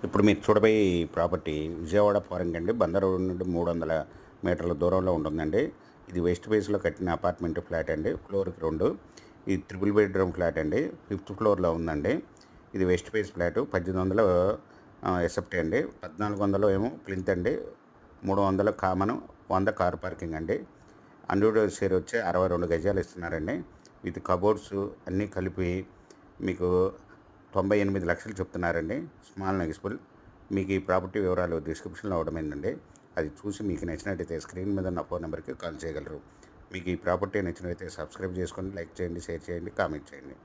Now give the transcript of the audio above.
ఇప్పుడు మీరు చూడబోయే ఈ ప్రాపర్టీ విజయవాడ ఫారెన్ అండి. బందర్ రోడ్ నుండి 300 మీటర్ల దూరంలో ఉంటుందండి. ఇది వెస్ట్ ఫేస్‌లో కట్టిన అపార్ట్మెంట్ ఫ్లాట్ అండి. ఫ్లోర్‌కి 2. ఇది ట్రిపుల్ బెడ్‌రూమ్ ఫ్లాట్ అండి. 5థ్ ఫ్లోర్‌లో ఉందండి. ఇది వెస్ట్ ఫేస్ ఫ్లాటు. 1800 ఎస్ఎఫ్టీ అండి. 1400 ఏమో ప్లింత్ అండి. 300 కామన్, 100 కార్ పార్కింగ్ అండి. అన్డివైడెడ్ షేర్ వచ్చి 62 గజాలు ఇస్తున్నారండి. విత్ కబోర్డ్స్ అన్నీ కలిపి మీకు 98 లక్షలు చెప్తున్నారండి. Small negotiable. మీకు ఈ ప్రాపర్టీ వివరాలు డిస్క్రిప్షన్లో ఇవ్వడమేందండి. అది చూసి మీకు నచ్చినట్టయితే స్క్రీన్ మీద ఉన్న ఫోన్ నెంబర్కి కాల్ చేయగలరు. మీకు ఈ ప్రాపర్టీ నచ్చినట్లయితే సబ్స్క్రైబ్ చేసుకోండి, లైక్ చేయండి, షేర్ చేయండి, కామెంట్ చేయండి.